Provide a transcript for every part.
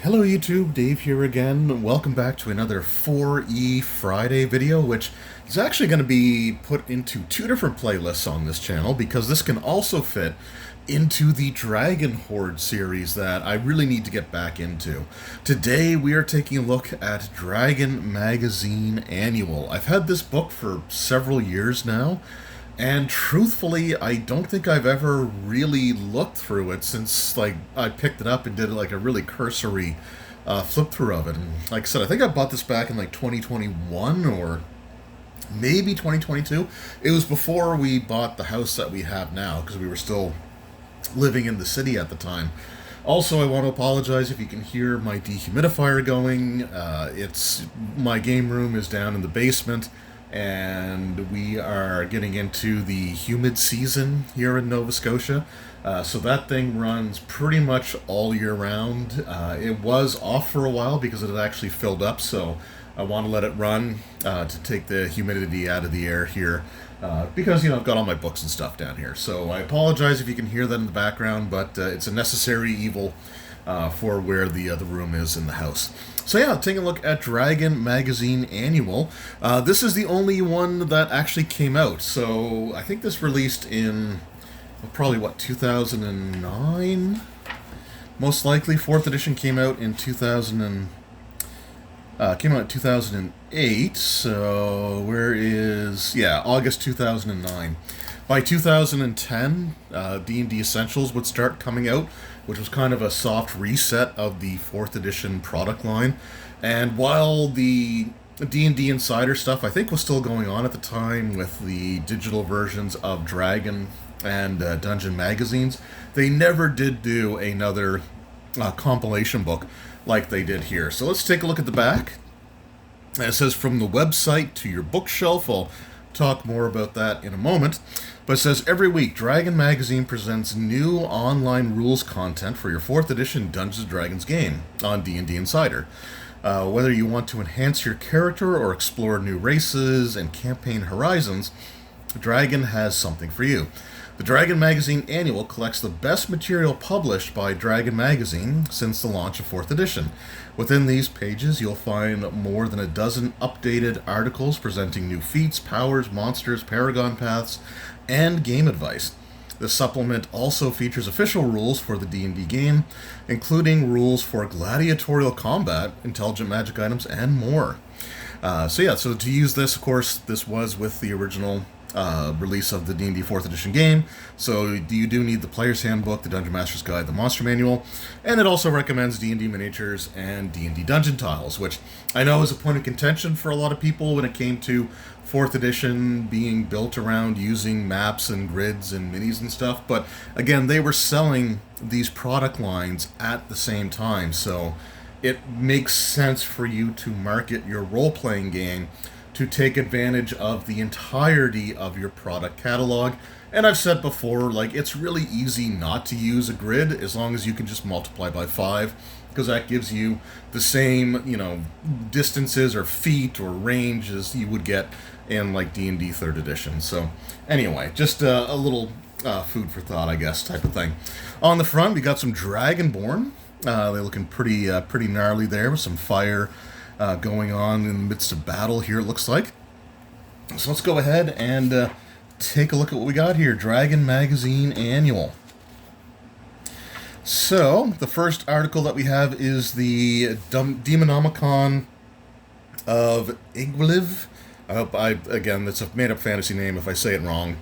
Hello YouTube, Dave here again. Welcome back to another 4E Friday video, which is actually going to be put into two different playlists on this channel because this can also fit into the Dragon Horde series that I really need to get back into. Today we are taking a look at Dragon Magazine Annual. I've had this book for several years now, and truthfully, I don't think I've ever really looked through it since I picked it up and did a really cursory flip through of it. And like I said, I think I bought this back in 2021 or maybe 2022. It was before we bought the house that we have now because we were still living in the city at the time. Also, I want to apologize if you can hear my dehumidifier going. It's my game room is down in the basement, and we are getting into the humid season here in Nova Scotia. So that thing runs pretty much all year round. It was off for a while because it had actually filled up, so I want to let it run to take the humidity out of the air here. Because, I've got all my books and stuff down here. So I apologize if you can hear that in the background, but it's a necessary evil for where the room is in the house. So yeah, taking a look at Dragon Magazine Annual. This is the only one that actually came out. So I think this released in probably, 2009? Most likely. 4th edition came out in 2008, so August 2009. By 2010, D&D Essentials would start coming out, which was kind of a soft reset of the 4th edition product line. And while the D&D Insider stuff, I think, was still going on at the time with the digital versions of Dragon and Dungeon magazines, they never did do another compilation book like they did here. So let's take a look at the back. It says, from the website to your bookshelf. I'll talk more about that in a moment. But it says, every week, Dragon Magazine presents new online rules content for your 4th edition Dungeons & Dragons game on D&D Insider. Whether you want to enhance your character or explore new races and campaign horizons, Dragon has something for you. The Dragon Magazine Annual collects the best material published by Dragon Magazine since the launch of 4th edition. Within these pages, you'll find more than a dozen updated articles presenting new feats, powers, monsters, paragon paths, and game advice. The supplement also features official rules for the D&D game, including rules for gladiatorial combat, intelligent magic items, and more. So to use this, of course, this was with the original release of the D&D 4th edition game, so you do need the Player's Handbook, the Dungeon Master's Guide, the Monster Manual, and it also recommends D&D miniatures and D&D dungeon tiles, which I know is a point of contention for a lot of people when it came to 4th edition being built around using maps and grids and minis and stuff, but again, they were selling these product lines at the same time, so it makes sense for you to market your role-playing game to take advantage of the entirety of your product catalog. And I've said before, it's really easy not to use a grid as long as you can just multiply by 5, because that gives you the same, distances or feet or range as you would get in D&D 3rd edition. So anyway, just a little food for thought, I guess, type of thing. On the front, we got some Dragonborn. They're looking pretty gnarly there with some fire going on in the midst of battle here, it looks like. So let's go ahead and take a look at what we got here. Dragon Magazine Annual. So, the first article that we have is the Dum Demonicon of Igliv. Again, that's a made-up fantasy name. If I say it wrong,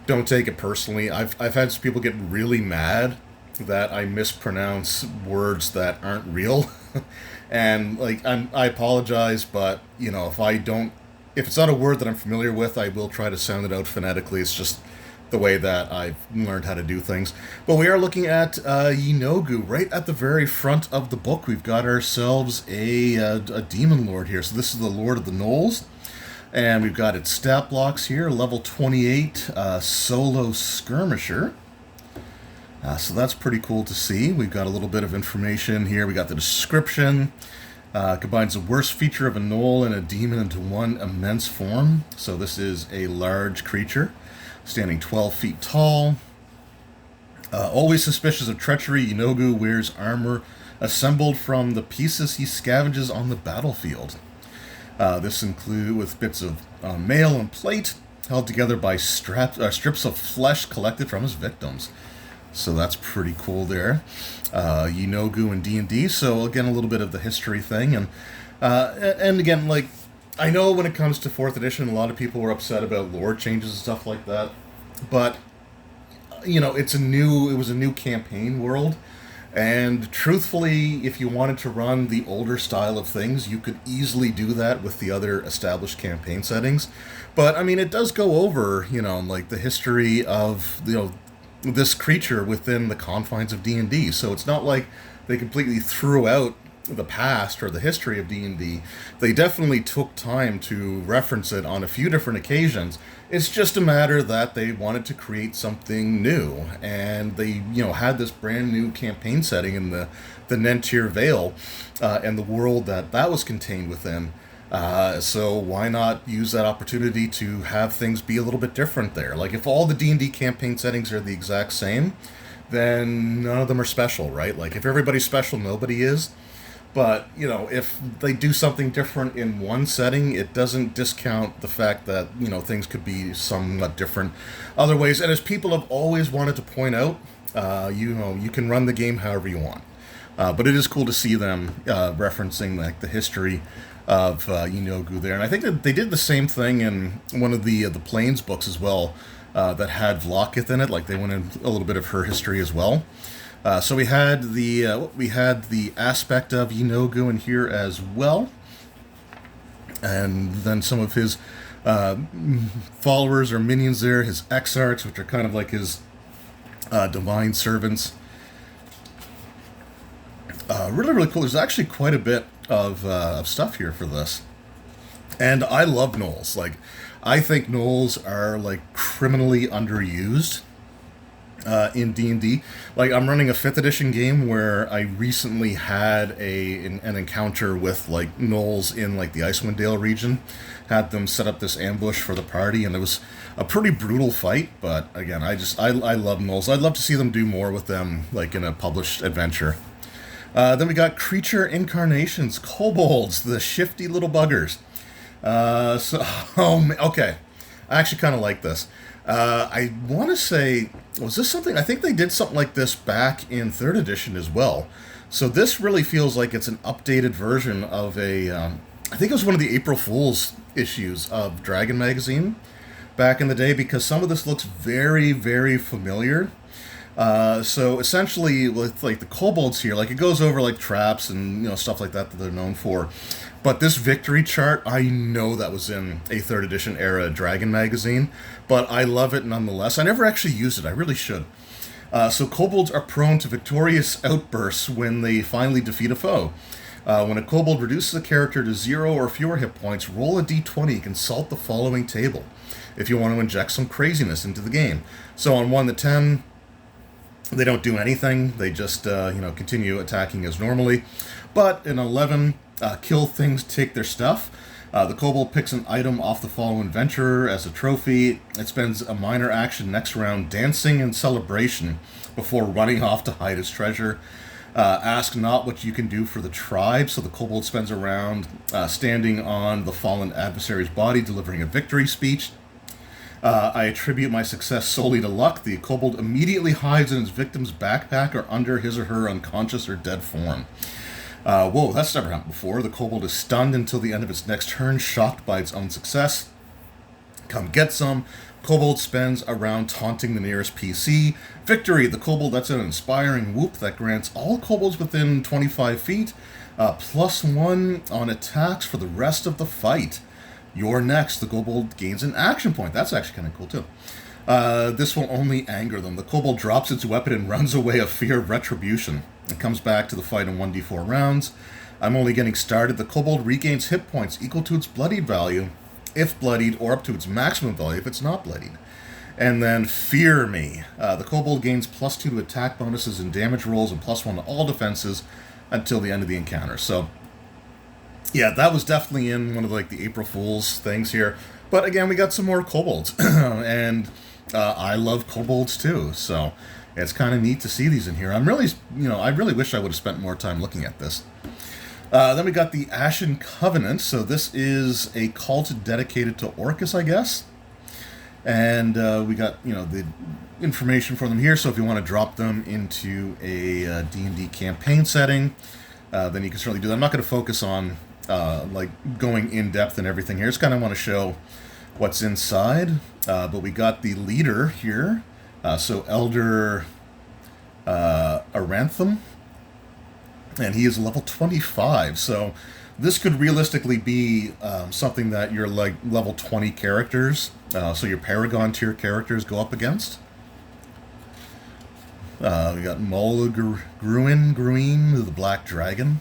don't take it personally. I've had some people get really mad that I mispronounce words that aren't real. And I apologize, but if it's not a word that I'm familiar with, I will try to sound it out phonetically. It's just the way that I've learned how to do things. But we are looking at Yinogu. Right at the very front of the book, we've got ourselves a demon lord here. So this is the Lord of the Knolls, and we've got its stat blocks here, level 28, solo skirmisher. So that's pretty cool to see. We've got a little bit of information here. We got the description. Combines the worst feature of a gnoll and a demon into one immense form. So this is a large creature, standing 12 feet tall. Always suspicious of treachery, Yinogu wears armor assembled from the pieces he scavenges on the battlefield. This includes with bits of mail and plate held together by strips of flesh collected from his victims. So that's pretty cool there. Yinogu and D&D, so again, a little bit of the history thing. And again, like, I know when it comes to 4th edition, a lot of people were upset about lore changes and stuff like that. But, it was a new campaign world. And truthfully, if you wanted to run the older style of things, you could easily do that with the other established campaign settings. But, it does go over, like the history of, this creature within the confines of D&D. So it's not like they completely threw out the past or the history of D&D. They definitely took time to reference it on a few different occasions. It's just a matter that they wanted to create something new, and they had this brand new campaign setting in the Nentir Vale and the world that was contained within. So why not use that opportunity to have things be a little bit different there? Like, if all the D&D campaign settings are the exact same, then none of them are special, right? Like, if everybody's special, nobody is. But, if they do something different in one setting, it doesn't discount the fact that, things could be somewhat different other ways. And as people have always wanted to point out, you can run the game however you want. But it is cool to see them referencing, like, the history of Yinogu there. And I think that they did the same thing in one of the Plains books as well, that had Vlokith in it. Like, they went in a little bit of her history as well. So we had the aspect of Yinogu in here as well, and then some of his followers or minions there, his exarchs, which are kind of like his divine servants. Really, really cool. There's actually quite a bit of stuff here for this, and I love gnolls. Like, I think gnolls are like criminally underused. In D&D. Like, I'm running a 5th edition game where I recently had an encounter with, like, gnolls in, like, the Icewind Dale region. Had them set up this ambush for the party, and it was a pretty brutal fight, but again, I love gnolls. I'd love to see them do more with them, like, in a published adventure. Then we got creature incarnations, kobolds, the shifty little buggers. Okay. I actually kind of like this. I want to say, was this something? I think they did something like this back in 3rd edition as well. So this really feels like it's an updated version of I think it was one of the April Fool's issues of Dragon Magazine back in the day, because some of this looks very, very familiar. So essentially, with like the kobolds here, like, it goes over like traps and stuff like that they're known for. But this victory chart, I know that was in a 3rd edition era Dragon Magazine, but I love it nonetheless. I never actually used it. I really should. So kobolds are prone to victorious outbursts when they finally defeat a foe. When a kobold reduces a character to 0 or fewer hit points, roll a d20 and consult the following table if you want to inject some craziness into the game. So on 1 to 10, they don't do anything. They just continue attacking as normally. But in 11, kill things, take their stuff. The kobold picks an item off the fallen adventurer as a trophy. It spends a minor action next round dancing in celebration before running off to hide its treasure. Ask not what you can do for the tribe. So the kobold spends a round standing on the fallen adversary's body, delivering a victory speech. I attribute my success solely to luck. The kobold immediately hides in his victim's backpack or under his or her unconscious or dead form. Whoa, that's never happened before. The kobold is stunned until the end of its next turn, shocked by its own success. Come get some. Kobold spends a round taunting the nearest PC. Victory! The kobold lets out an inspiring whoop that grants all kobolds within 25 feet +1 on attacks for the rest of the fight. You're next. The kobold gains an action point. That's actually kind of cool, too. This will only anger them. The kobold drops its weapon and runs away of fear of retribution. It comes back to the fight in 1d4 rounds. I'm only getting started. The kobold regains hit points equal to its bloodied value, if bloodied, or up to its maximum value if it's not bloodied. And then fear me. The kobold gains +2 to attack bonuses and damage rolls and +1 to all defenses until the end of the encounter. So, yeah, that was definitely in one of like the April Fool's things here. But again, we got some more kobolds. And I love kobolds too. So, It's kind of neat to see these in here. I'm really, I really wish I would have spent more time looking at this. Then we got the Ashen Covenant. So this is a cult dedicated to Orcus, I guess. And we got, the information for them here. So if you want to drop them into a D&D campaign setting, then you can certainly do that. I'm not going to focus on going in depth and everything here. Just kind of want to show what's inside. But we got the leader here. So Elder Arantham. And he is level 25, so this could realistically be something that your level 20 characters, so your Paragon tier characters, go up against. We got Mola Gruin, the Black Dragon.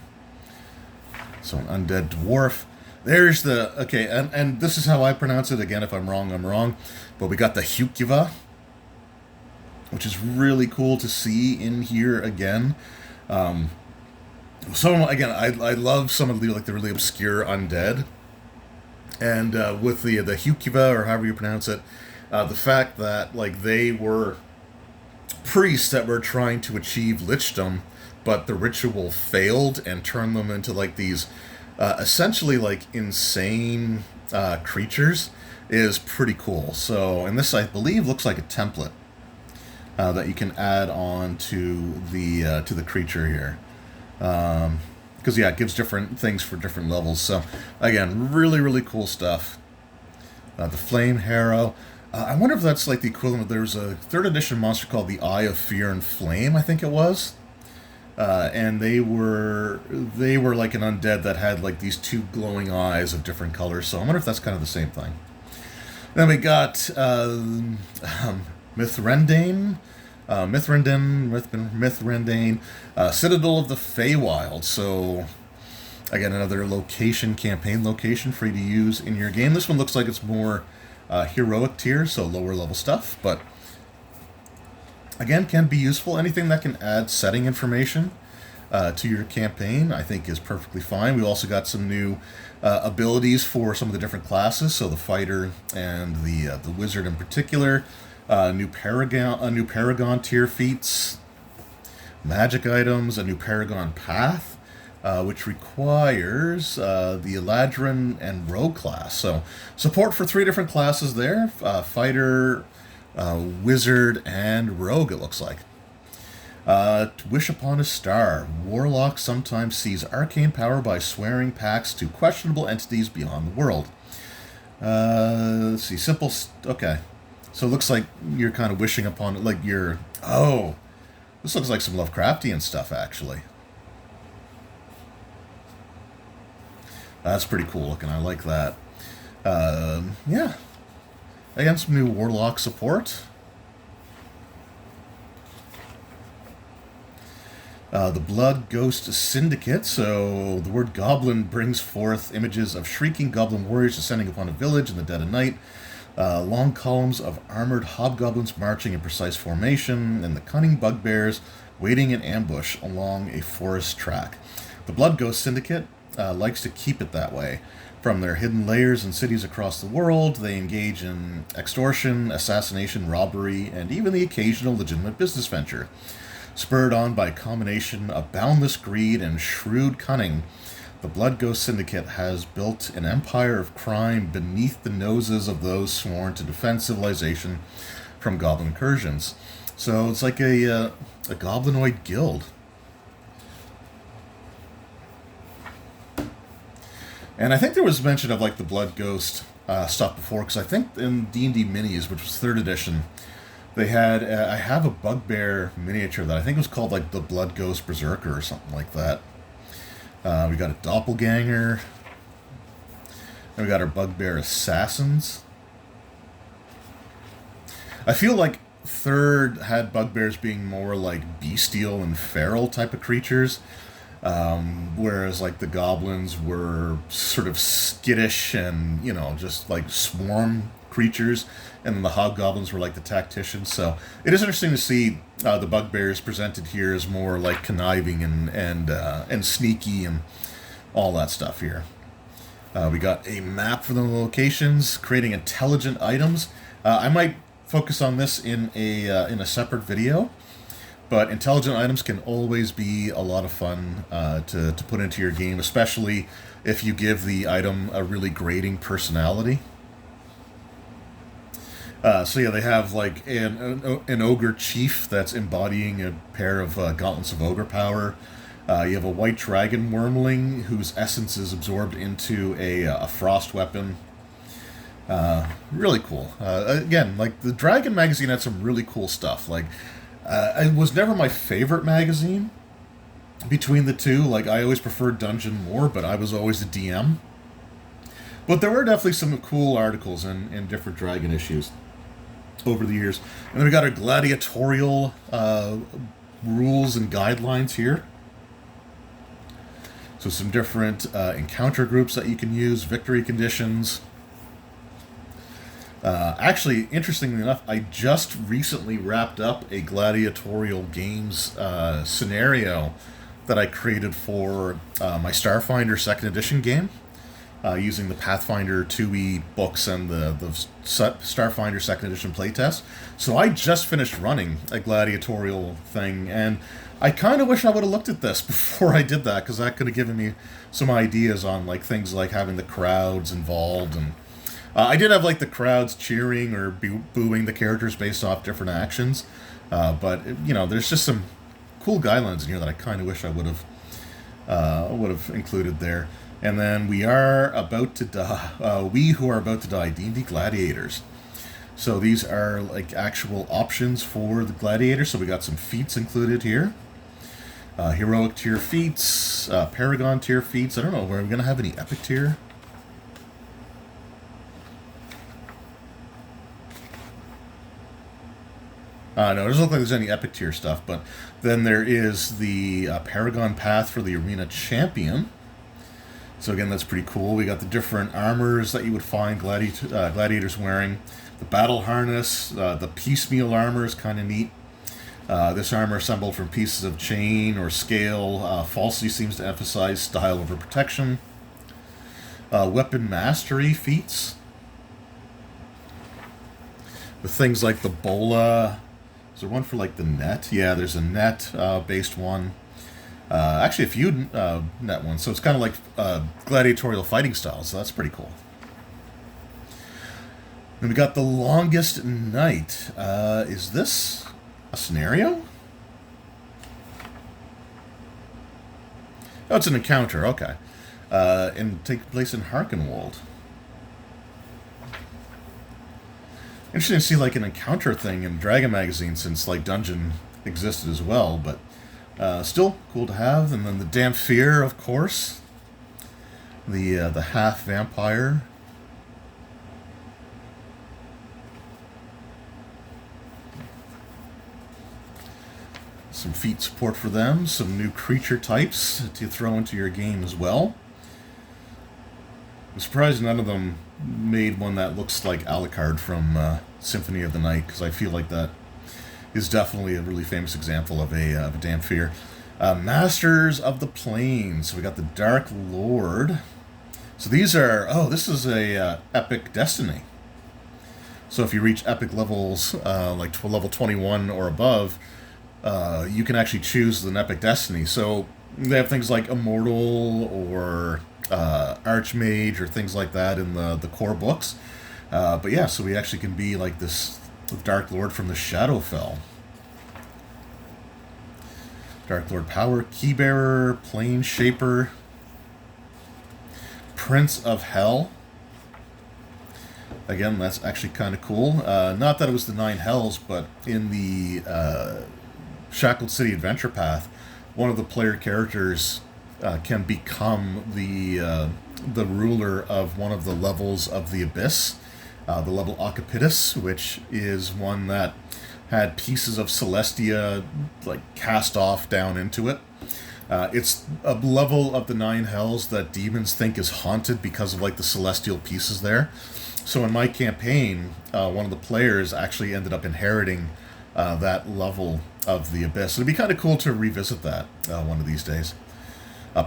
So an undead dwarf. There's the, okay, and this is how I pronounce it. Again, if I'm wrong, I'm wrong. But we got the Hukiva, which is really cool to see in here again. So again, I love some of the really obscure undead, and with the Hukiva, or however you pronounce it, the fact that they were priests that were trying to achieve lichdom, but the ritual failed and turned them into these essentially insane creatures is pretty cool. So, and this I believe looks like a template that you can add on to the creature here. Because it gives different things for different levels. So again, really, really cool stuff. The Flame Harrow. I wonder if that's the equivalent. There's a 3rd edition monster called the Eye of Fear and Flame, I think it was. And they were like an undead that had these 2 glowing eyes of different colors. So I wonder if that's kind of the same thing. Then we got Mithrendane. Mithrendane, Citadel of the Feywild. So, again, another campaign location for you to use in your game. This one looks like it's more heroic tier, so lower level stuff, but again, can be useful. Anything that can add setting information to your campaign, I think, is perfectly fine. We also got some new abilities for some of the different classes, so the fighter and the wizard in particular. New Paragon tier feats, magic items, a new Paragon path, which requires the Eladrin and Rogue class. So support for 3 different classes there: fighter, wizard, and rogue. It looks like. Wish upon a star. Warlock sometimes sees arcane power by swearing pacts to questionable entities beyond the world. Let's see. Okay. So it looks like you're kind of wishing upon it, this looks like some Lovecraftian stuff, actually. That's pretty cool looking. I like that. Yeah. Again, some new Warlock support. The Blood Ghost Syndicate. So the word goblin brings forth images of shrieking goblin warriors descending upon a village in the dead of night. Long columns of armored hobgoblins marching in precise formation, and the cunning bugbears waiting in ambush along a forest track. The Blood Ghost Syndicate likes to keep it that way. From their hidden lairs in cities across the world, they engage in extortion, assassination, robbery, and even the occasional legitimate business venture. Spurred on by a combination of boundless greed and shrewd cunning, the Blood Ghost Syndicate has built an empire of crime beneath the noses of those sworn to defend civilization from goblin incursions. So it's like a goblinoid guild. And I think there was mention of the Blood Ghost stuff before, because I think in D&D Minis, which was 3rd edition, they had, I have a bugbear miniature that I think was called the Blood Ghost Berserker or something like that. We got a doppelganger. And we got our bugbear assassins. I feel like 3rd had bugbears being more bestial and feral type of creatures, whereas the goblins were sort of skittish and just swarm creatures, and then the hobgoblins were the tacticians. So it is interesting to see the bugbears presented here as more conniving and sneaky and all that stuff here. We got a map for the locations, creating intelligent items. I might focus on this in a separate video, But intelligent items can always be a lot of fun to put into your game, especially if you give the item a really grating personality. So yeah, they have like an ogre chief that's embodying a pair of gauntlets of ogre power. You have a white dragon wormling whose essence is absorbed into a frost weapon. Really cool. Again, like the Dragon magazine had some really cool stuff. Like, it was never my favorite magazine between the two. Like, I always preferred Dungeon more, but I was always a DM. But there were definitely some cool articles in different Dragon issues over the years. And then we got our Gladiatorial rules and guidelines here. So some different encounter groups that you can use, victory conditions. Actually, interestingly enough, I just recently wrapped up a Gladiatorial Games scenario that I created for my Starfinder 2nd Edition game, using the Pathfinder 2e books and the Starfinder 2nd Edition playtest. So I just finished running a Gladiatorial thing, and I kind of wish I would have looked at this before I did that, because that could have given me some ideas on like things like having the crowds involved. And I did have like the crowds cheering or booing the characters based off different actions, but you know, there's just some cool guidelines in here that I kind of wish I would have included there. And then we are about to die. We who are about to die, D&D Gladiators. So these are like actual options for the Gladiator. So we got some feats included here. Heroic tier feats, Paragon tier feats. I don't know, are we going to have any epic tier? No, it doesn't look like there's any epic tier stuff, but then there is the Paragon path for the Arena Champion. So again, that's pretty cool. We got the different armors that you would find gladiators wearing. The battle harness, the piecemeal armor is kind of neat. This armor assembled from pieces of chain or scale falsely seems to emphasize style over protection. Weapon mastery feats, with things like the bola. Is there one for like the net? Yeah, there's a net based one. Actually, a few net ones. So it's kind of like gladiatorial fighting styles. So that's pretty cool. Then we got the longest night. Is this a scenario? Oh, it's an encounter. Okay. And take place in Harkenwald. Interesting to see like an encounter thing in Dragon magazine, since like Dungeon existed as well, but still cool to have. And then the Damphir, of course, the half vampire. Some feat support for them, some new creature types to throw into your game as well. I'm surprised none of them made one that looks like Alucard from Symphony of the Night, because I feel like that is definitely a really famous example of a Damphir. Masters of the Plains. So we got the Dark Lord. So these are... Oh, this is a Epic Destiny. So if you reach Epic levels, like level 21 or above, you can actually choose an Epic Destiny. So they have things like Immortal or Archmage or things like that in the core books. But yeah, so we actually can be like this Dark Lord from the Shadowfell. Dark Lord Power, Keybearer, Plane Shaper, Prince of Hell. Again, that's actually kind of cool. Not that it was the 9 Hells, but in the Shackled City Adventure Path, one of the player characters can become the ruler of one of the levels of the Abyss, the level Ocapitus, which is one that had pieces of Celestia like cast off down into it. It's a level of the 9 Hells that demons think is haunted because of like the celestial pieces there. So in my campaign, one of the players actually ended up inheriting that level of the Abyss. It'd be kind of cool to revisit that one of these days.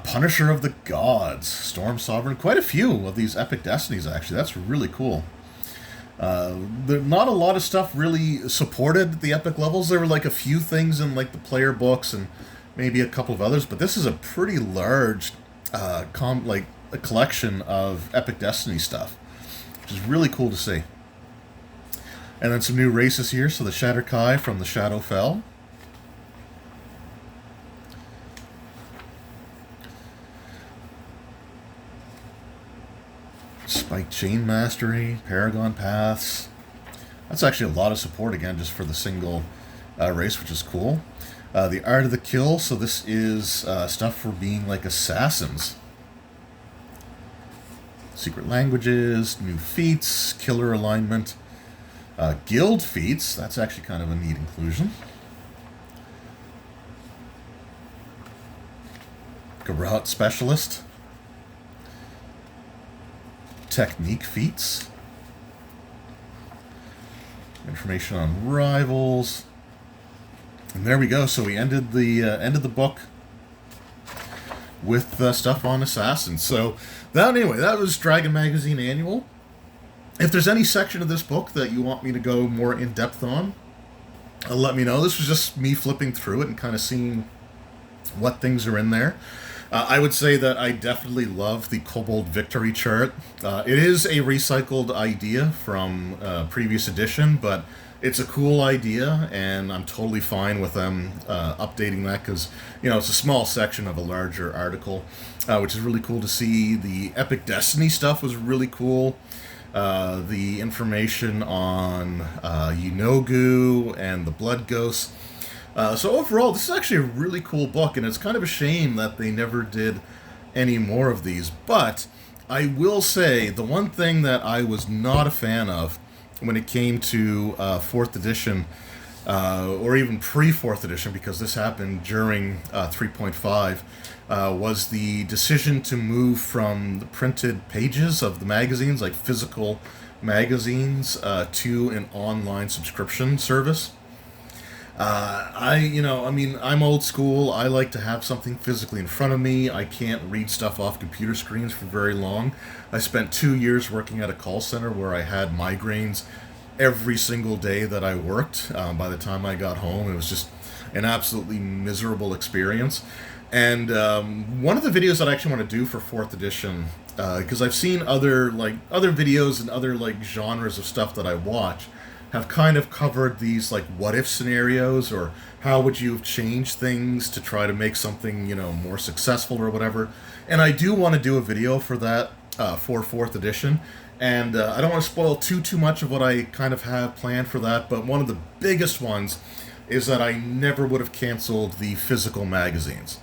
Punisher of the Gods, Storm Sovereign. Quite a few of these Epic Destinies, actually. That's really cool. Not a lot of stuff really supported the epic levels. There were like a few things in like the player books and maybe a couple of others, but this is a pretty large, like a collection of epic Destiny stuff, which is really cool to see. And then some new races here. So the Shatterkai from the Shadowfell. Spike Chain Mastery, Paragon Paths. That's actually a lot of support again just for the single race, which is cool. The Art of the Kill, so this is stuff for being like assassins. Secret Languages, new feats, killer alignment. Guild feats, that's actually kind of a neat inclusion. Garrote Specialist. Technique feats. Information on rivals. And there we go. So we ended the book with stuff on assassins. So that was Dragon Magazine Annual. If there's any section of this book that you want me to go more in depth on, let me know. This was just me flipping through it and kind of seeing what things are in there. I would say that I definitely love the Kobold Victory chart. It is a recycled idea from previous edition, but it's a cool idea, and I'm totally fine with them updating that because, it's a small section of a larger article, which is really cool to see. The Epic Destiny stuff was really cool. The information on Yunogu and the Blood Ghosts. So overall, this is actually a really cool book, and it's kind of a shame that they never did any more of these. But I will say, the one thing that I was not a fan of when it came to 4th edition, or even pre-4th edition, because this happened during 3.5, was the decision to move from the printed pages of the magazines, like physical magazines, to an online subscription service. I'm old school. I like to have something physically in front of me. I can't read stuff off computer screens for very long. I spent 2 years working at a call center where I had migraines every single day that I worked. By the time I got home, it was just an absolutely miserable experience. And one of the videos that I actually want to do for 4th edition, because I've seen other videos and other genres of stuff that I watch, have kind of covered these what if scenarios, or how would you have changed things to try to make something more successful or whatever. And I do want to do a video for that for 4th edition, and I don't want to spoil too much of what I kind of have planned for that, but one of the biggest ones is that I never would have canceled the physical magazines.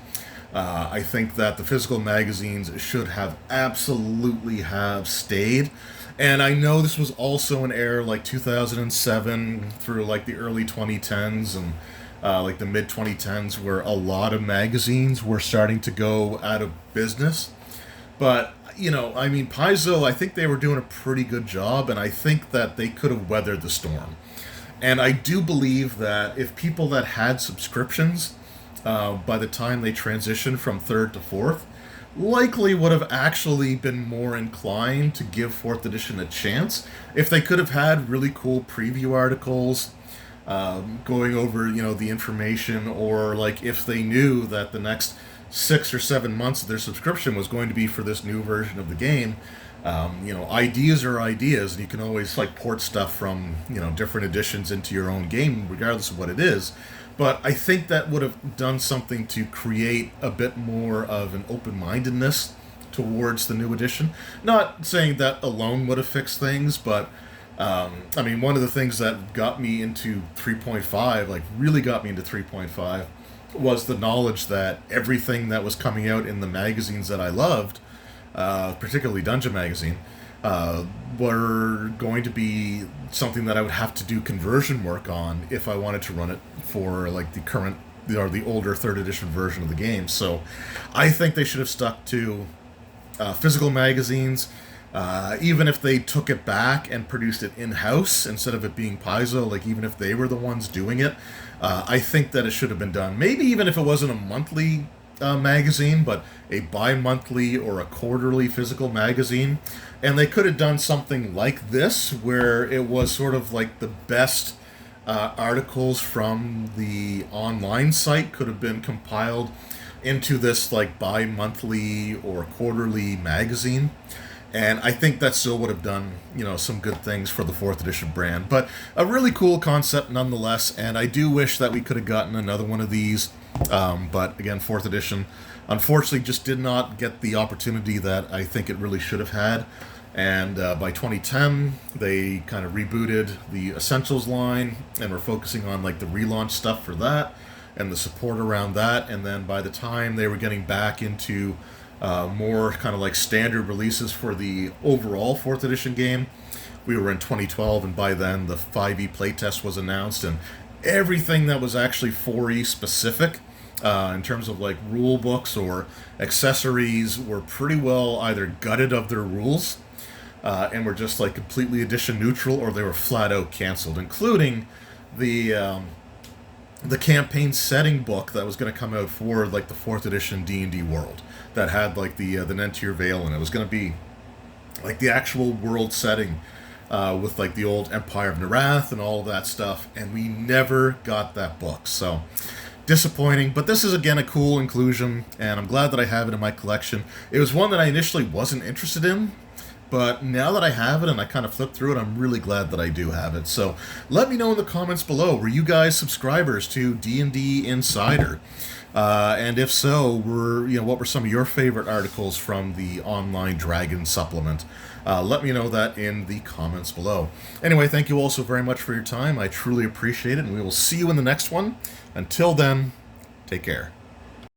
I think that the physical magazines should have absolutely have stayed. And I know this was also an era 2007 through the early 2010s and the mid 2010s, where a lot of magazines were starting to go out of business. But Paizo, I think they were doing a pretty good job, and I think that they could have weathered the storm. And I do believe that if people that had subscriptions by the time they transitioned from 3rd to 4th, likely would have actually been more inclined to give 4th edition a chance if they could have had really cool preview articles going over the information, or if they knew that the next 6 or 7 months of their subscription was going to be for this new version of the game. Ideas are ideas, and you can always port stuff from different editions into your own game regardless of what it is. But I think that would have done something to create a bit more of an open-mindedness towards the new edition. Not saying that alone would have fixed things, but one of the things that got me into 3.5, really got me into 3.5, was the knowledge that everything that was coming out in the magazines that I loved, particularly Dungeon Magazine, were going to be something that I would have to do conversion work on if I wanted to run it for the current or the older 3rd edition version of the game. So I think they should have stuck to physical magazines, even if they took it back and produced it in-house instead of it being Paizo, even if they were the ones doing it. I think that it should have been done. Maybe even if it wasn't a monthly magazine, but a bi-monthly or a quarterly physical magazine. And they could have done something like this, where it was sort of like the best articles from the online site could have been compiled into this like bi-monthly or quarterly magazine. And I think that still would have done, some good things for the 4th edition brand. But a really cool concept nonetheless, and I do wish that we could have gotten another one of these. But again, 4th edition, unfortunately, just did not get the opportunity that I think it really should have had. And by 2010, they kind of rebooted the Essentials line, and were focusing on like the relaunch stuff for that, and the support around that. And then by the time they were getting back into more kind of like standard releases for the overall 4th edition game, we were in 2012, and by then the 5e playtest was announced, and everything that was actually 4e specific in terms of like rule books or accessories were pretty well either gutted of their rules and were just like completely edition neutral, or they were flat out canceled, including the campaign setting book that was going to come out for like the 4th edition D&D world, that had like the Nentir Vale, and it was going to be like the actual world setting with like the old Empire of Narath and all of that stuff, and we never got that book. So disappointing, but this is again a cool inclusion, and I'm glad that I have it in my collection. It was one that I initially wasn't interested in, but now that I have it and I kind of flipped through it, I'm really glad that I do have it. So let me know in the comments below, were you guys subscribers to D&D Insider? And if so, what were some of your favorite articles from the online Dragon supplement? Let me know that in the comments below. Anyway, thank you all so very much for your time. I truly appreciate it, and we will see you in the next one. Until then, take care.